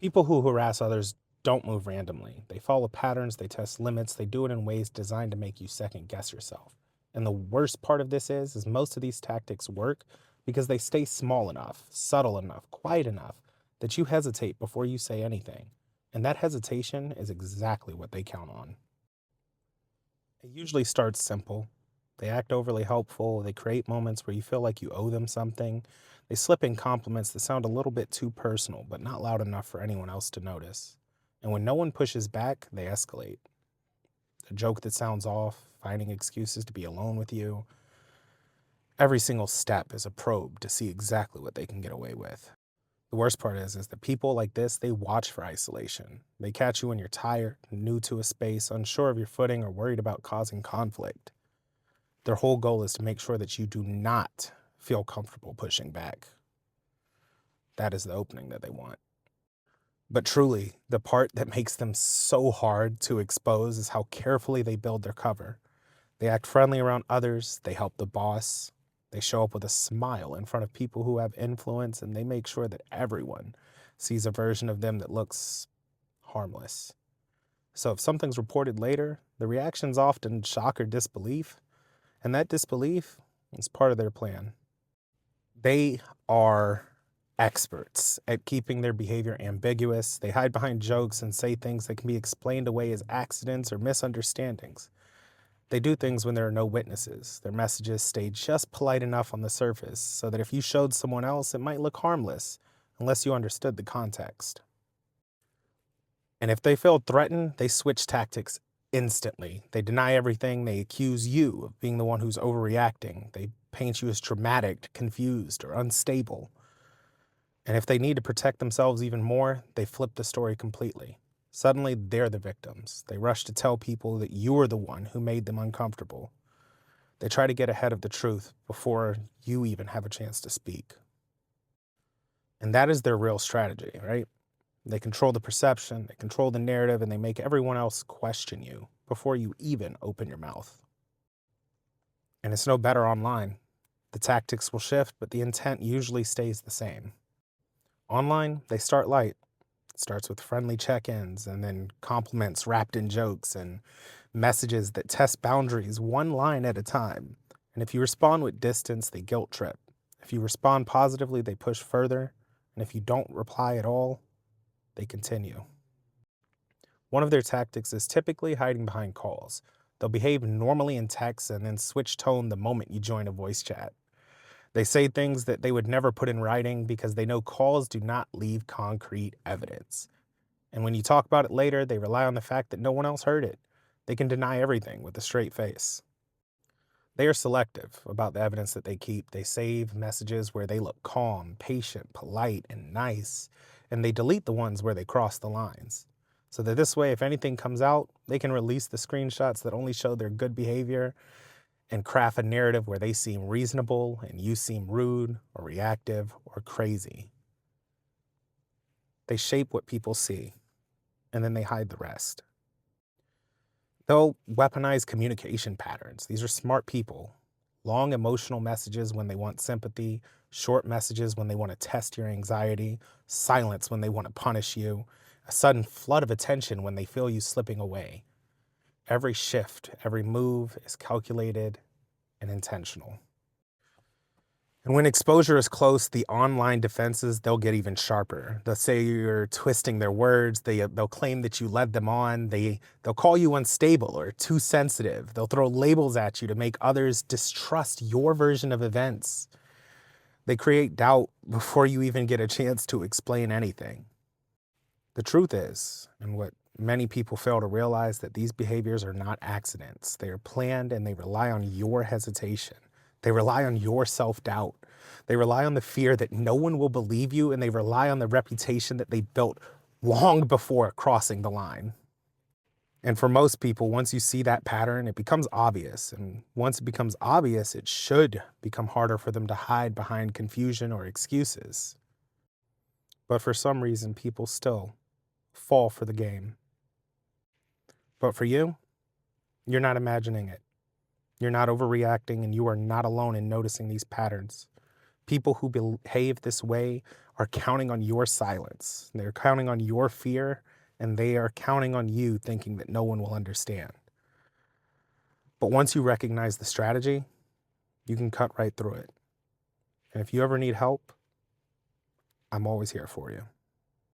People who harass others don't move randomly. They follow patterns, they test limits, they do it in ways designed to make you second guess yourself. And the worst part of this is most of these tactics work because they stay small enough, subtle enough, quiet enough that you hesitate before you say anything. And that hesitation is exactly what they count on. It usually starts simple. They act overly helpful. They create moments where you feel like you owe them something. They slip in compliments that sound a little bit too personal, but not loud enough for anyone else to notice. And when no one pushes back, they escalate. A joke that sounds off, finding excuses to be alone with you. Every single step is a probe to see exactly what they can get away with. The worst part is that people like this, they watch for isolation. They catch you when you're tired, new to a space, unsure of your footing, or worried about causing conflict. Their whole goal is to make sure that you do not feel comfortable pushing back. That is the opening that they want. But truly, the part that makes them so hard to expose is how carefully they build their cover. They act friendly around others, they help the boss, they show up with a smile in front of people who have influence, and they make sure that everyone sees a version of them that looks harmless. So if something's reported later, the reaction's often shock or disbelief, and that disbelief is part of their plan. They are experts at keeping their behavior ambiguous. They hide behind jokes and say things that can be explained away as accidents or misunderstandings. They do things when there are no witnesses. Their messages stay just polite enough on the surface so that if you showed someone else, it might look harmless unless you understood the context. And if they feel threatened, they switch tactics instantly. They deny everything. They accuse you of being the one who's overreacting. They paint you as traumatic, confused, or unstable. And if they need to protect themselves even more, they flip the story completely. Suddenly, they're the victims. They rush to tell people that you're the one who made them uncomfortable. They try to get ahead of the truth before you even have a chance to speak. And that is their real strategy, right? They control the perception, they control the narrative, and they make everyone else question you before you even open your mouth. And it's no better online. The tactics will shift, but the intent usually stays the same. Online, they start light. It starts with friendly check-ins and then compliments wrapped in jokes and messages that test boundaries one line at a time. And if you respond with distance, they guilt trip. If you respond positively, they push further. And if you don't reply at all, they continue. One of their tactics is typically hiding behind calls. They'll behave normally in text and then switch tone the moment you join a voice chat. They say things that they would never put in writing because they know calls do not leave concrete evidence. And when you talk about it later, they rely on the fact that no one else heard it. They can deny everything with a straight face. They are selective about the evidence that they keep. They save messages where they look calm, patient, polite, and nice, and they delete the ones where they cross the lines. So that this way, if anything comes out, they can release the screenshots that only show their good behavior and craft a narrative where they seem reasonable and you seem rude or reactive or crazy. They shape what people see, and then they hide the rest. They'll weaponize communication patterns. These are smart people. Long emotional messages when they want sympathy, short messages when they want to test your anxiety, silence when they want to punish you, a sudden flood of attention when they feel you slipping away. Every shift, every move is calculated and intentional. And when exposure is close, the online defenses, they'll get even sharper. They'll say you're twisting their words. They'll claim that you led them on. They'll call you unstable or too sensitive. They'll throw labels at you to make others distrust your version of events. They create doubt before you even get a chance to explain anything. The truth is, and what many people fail to realize, that these behaviors are not accidents. They are planned and they rely on your hesitation. They rely on your self-doubt. They rely on the fear that no one will believe you, and they rely on the reputation that they built long before crossing the line. And for most people, once you see that pattern, it becomes obvious. And once it becomes obvious, it should become harder for them to hide behind confusion or excuses. But for some reason, people still fall for the game. But for you, you're not imagining it. You're not overreacting, and you are not alone in noticing these patterns. People who behave this way are counting on your silence. They're counting on your fear, and they are counting on you thinking that no one will understand. But once you recognize the strategy, you can cut right through it. And if you ever need help, I'm always here for you.